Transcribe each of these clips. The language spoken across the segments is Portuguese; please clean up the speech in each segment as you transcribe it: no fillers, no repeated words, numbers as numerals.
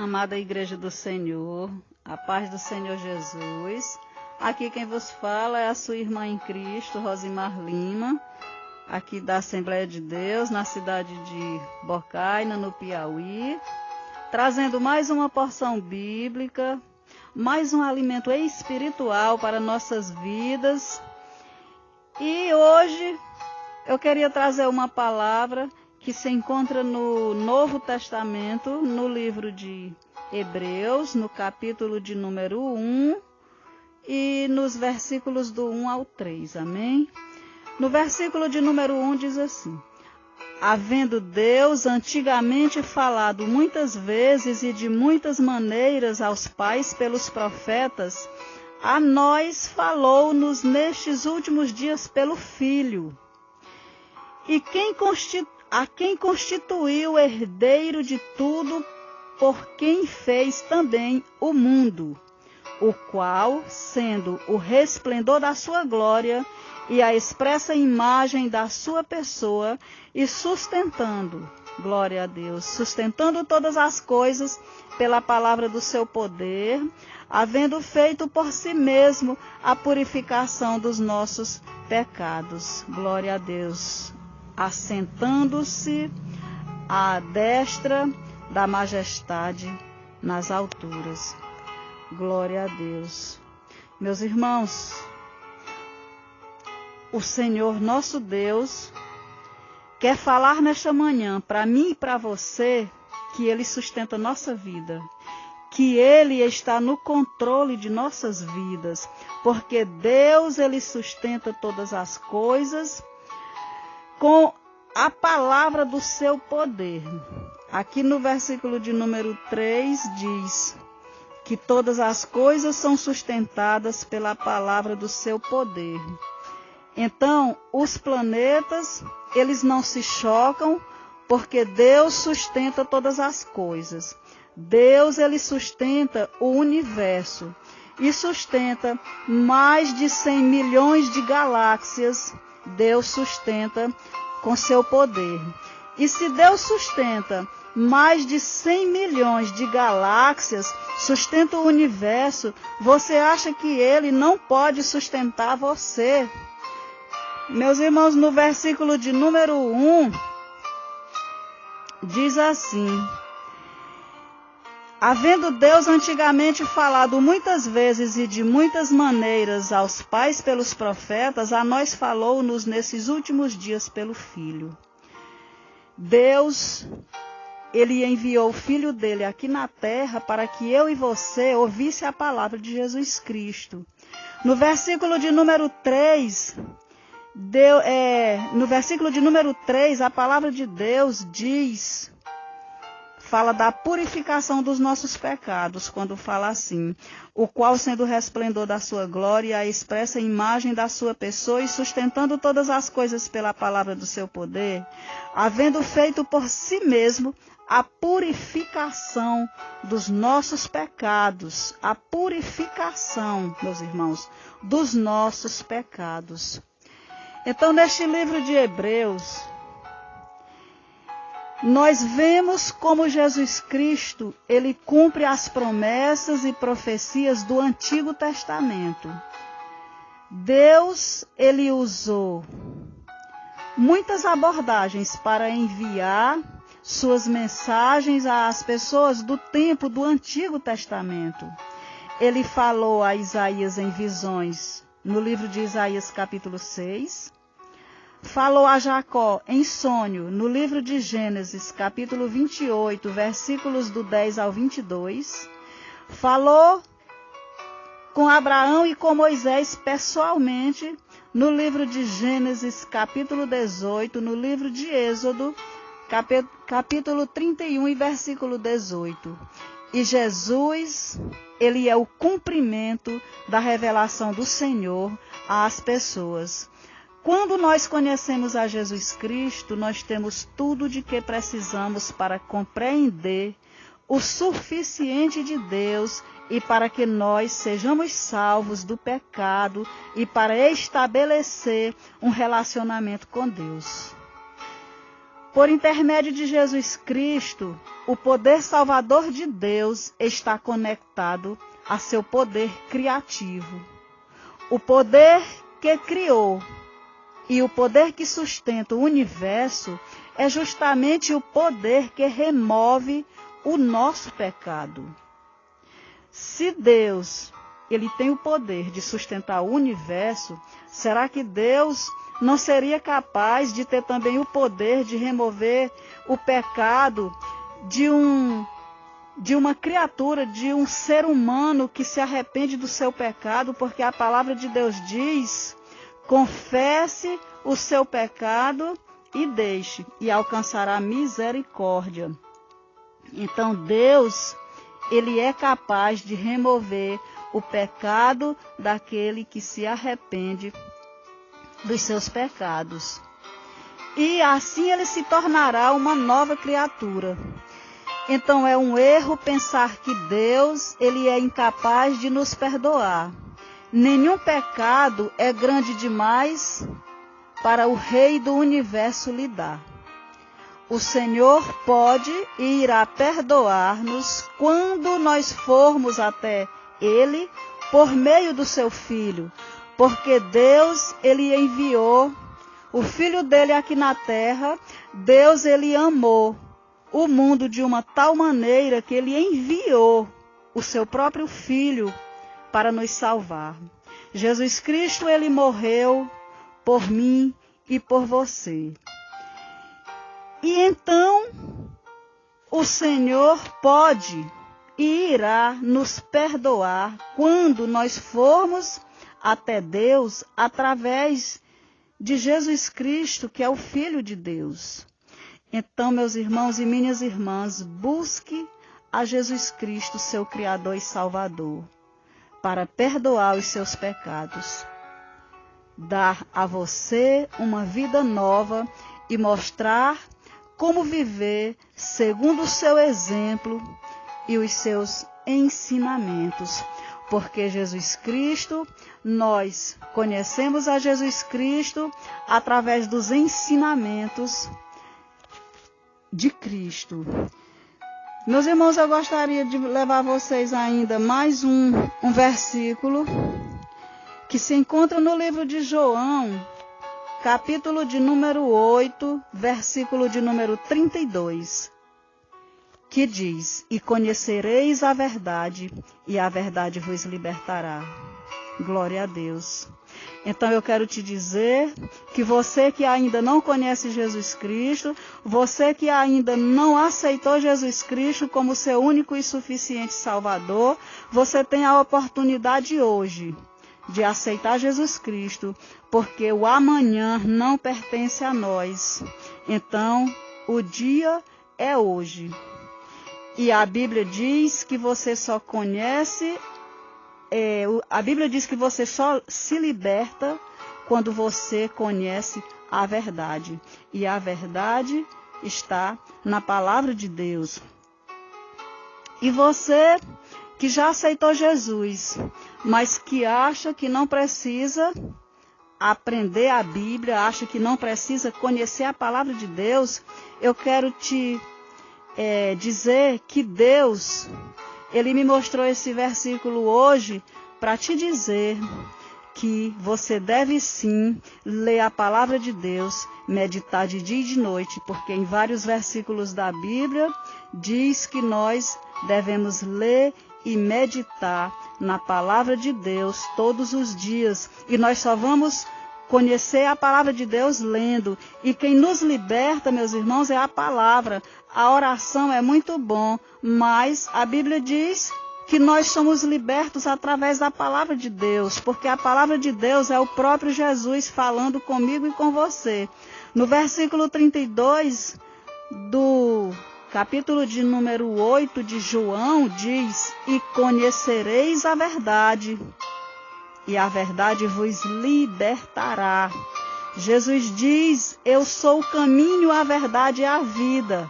Amada Igreja do Senhor, a paz do Senhor Jesus. Aqui quem vos fala é a sua irmã em Cristo, Rosimar Lima, aqui da Assembleia de Deus, na cidade de Bocaina, no Piauí, trazendo mais uma porção bíblica, mais um alimento espiritual para nossas vidas. E hoje eu queria trazer uma palavra que se encontra no Novo Testamento, no livro de Hebreus, no capítulo de número 1 e nos versículos do 1 ao 3, amém? No versículo de número 1 diz assim: havendo Deus antigamente falado muitas vezes e de muitas maneiras aos pais pelos profetas, a nós falou-nos nestes últimos dias pelo Filho. E a quem constituiu herdeiro de tudo, por quem fez também o mundo, o qual, sendo o resplendor da sua glória e a expressa imagem da sua pessoa, e sustentando, glória a Deus, sustentando todas as coisas pela palavra do seu poder, havendo feito por si mesmo a purificação dos nossos pecados, glória a Deus, assentando-se à destra da majestade nas alturas. Glória a Deus. Meus irmãos, o Senhor nosso Deus quer falar nesta manhã para mim e para você que Ele sustenta nossa vida, que Ele está no controle de nossas vidas, porque Deus, Ele sustenta todas as coisas com a palavra do seu poder. Aqui no versículo de número 3 diz que todas as coisas são sustentadas pela palavra do seu poder. Então, os planetas, eles não se chocam, porque Deus sustenta todas as coisas. Deus, ele sustenta o universo e sustenta mais de 100 milhões de galáxias. Deus sustenta com seu poder. E se Deus sustenta mais de 100 milhões de galáxias, sustenta o universo, você acha que Ele não pode sustentar você? Meus irmãos, no versículo de número 1, diz assim: havendo Deus antigamente falado muitas vezes e de muitas maneiras aos pais pelos profetas, a nós falou-nos nesses últimos dias pelo Filho. Deus, Ele enviou o Filho dele aqui na terra para que eu e você ouvisse a palavra de Jesus Cristo. No versículo de número 3, a palavra de Deus fala da purificação dos nossos pecados, quando fala assim: o qual, sendo o resplendor da sua glória, a expressa imagem da sua pessoa, e sustentando todas as coisas pela palavra do seu poder, havendo feito por si mesmo a purificação dos nossos pecados, a purificação, meus irmãos, dos nossos pecados. Então, neste livro de Hebreus, nós vemos como Jesus Cristo, ele cumpre as promessas e profecias do Antigo Testamento. Deus, ele usou muitas abordagens para enviar suas mensagens às pessoas do tempo do Antigo Testamento. Ele falou a Isaías em visões, no livro de Isaías capítulo 6. Falou a Jacó em sonho, no livro de Gênesis, capítulo 28, versículos do 10 ao 22. Falou com Abraão e com Moisés pessoalmente, no livro de Gênesis, capítulo 18, no livro de Êxodo, capítulo 31 e versículo 18. E Jesus, ele é o cumprimento da revelação do Senhor às pessoas. Quando nós conhecemos a Jesus Cristo, nós temos tudo de que precisamos para compreender o suficiente de Deus e para que nós sejamos salvos do pecado e para estabelecer um relacionamento com Deus. Por intermédio de Jesus Cristo, o poder salvador de Deus está conectado a seu poder criativo. O poder que criou e o poder que sustenta o universo é justamente o poder que remove o nosso pecado. Se Deus, ele tem o poder de sustentar o universo, será que Deus não seria capaz de ter também o poder de remover o pecado de uma criatura, de um ser humano que se arrepende do seu pecado? Porque a palavra de Deus diz: confesse o seu pecado e deixe, e alcançará misericórdia. Então Deus, ele é capaz de remover o pecado daquele que se arrepende dos seus pecados. E assim ele se tornará uma nova criatura. Então é um erro pensar que Deus, ele é incapaz de nos perdoar. Nenhum pecado é grande demais para o Rei do Universo lidar. O Senhor pode e irá perdoar-nos quando nós formos até Ele por meio do seu Filho, porque Deus, ele enviou o Filho dele aqui na terra. Deus, ele amou o mundo de uma tal maneira que ele enviou o seu próprio Filho para nos salvar. Jesus Cristo, ele morreu por mim e por você. E então, o Senhor pode e irá nos perdoar quando nós formos até Deus através de Jesus Cristo, que é o Filho de Deus. Então, meus irmãos e minhas irmãs, busque a Jesus Cristo, seu Criador e Salvador, para perdoar os seus pecados, dar a você uma vida nova e mostrar como viver segundo o seu exemplo e os seus ensinamentos. Porque Jesus Cristo, nós conhecemos a Jesus Cristo através dos ensinamentos de Cristo. Meus irmãos, eu gostaria de levar vocês ainda mais um versículo que se encontra no livro de João, capítulo de número 8, versículo de número 32, que diz: e conhecereis a verdade, e a verdade vos libertará. Glória a Deus. Então eu quero te dizer que você que ainda não conhece Jesus Cristo, você que ainda não aceitou Jesus Cristo como seu único e suficiente Salvador, você tem a oportunidade hoje de aceitar Jesus Cristo, porque o amanhã não pertence a nós. Então, o dia é hoje. E a Bíblia diz que você só conhece, a Bíblia diz que você só se liberta quando você conhece a verdade. E a verdade está na palavra de Deus. E você que já aceitou Jesus, mas que acha que não precisa aprender a Bíblia, acha que não precisa conhecer a palavra de Deus, eu quero te dizer que Deus, ele me mostrou esse versículo hoje para te dizer que você deve sim ler a palavra de Deus, meditar de dia e de noite, porque em vários versículos da Bíblia diz que nós devemos ler e meditar na palavra de Deus todos os dias. E nós só vamos conhecer a palavra de Deus lendo. E quem nos liberta, meus irmãos, é a palavra. A oração é muito bom, mas a Bíblia diz que nós somos libertos através da palavra de Deus, porque a palavra de Deus é o próprio Jesus falando comigo e com você. No versículo 32 do capítulo de número 8 de João diz: e conhecereis a verdade, e a verdade vos libertará. Jesus diz: eu sou o caminho, a verdade e a vida,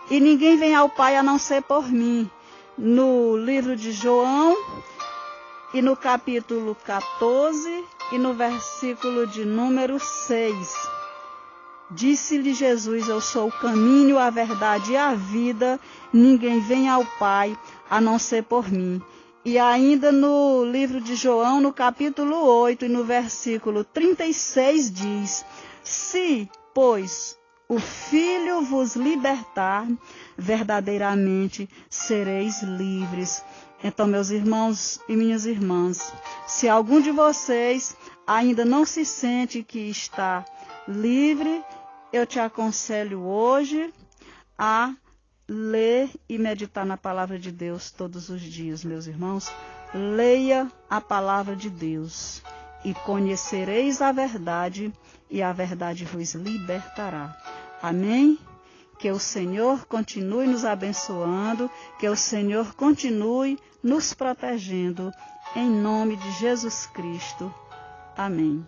e ninguém vem ao Pai a não ser por mim. No livro de João, e no capítulo 14, e no versículo de número 6, Disse-lhe Jesus: eu sou o caminho, a verdade e a vida. Ninguém vem ao Pai a não ser por mim. E ainda no livro de João, no capítulo 8 e no versículo 36 diz: se, pois, o Filho vos libertar, verdadeiramente sereis livres. Então, meus irmãos e minhas irmãs, se algum de vocês ainda não se sente que está livre, eu te aconselho hoje a ler e meditar na palavra de Deus todos os dias, meus irmãos. Leia a palavra de Deus e conhecereis a verdade, e a verdade vos libertará. Amém? Que o Senhor continue nos abençoando, que o Senhor continue nos protegendo, em nome de Jesus Cristo. Amém.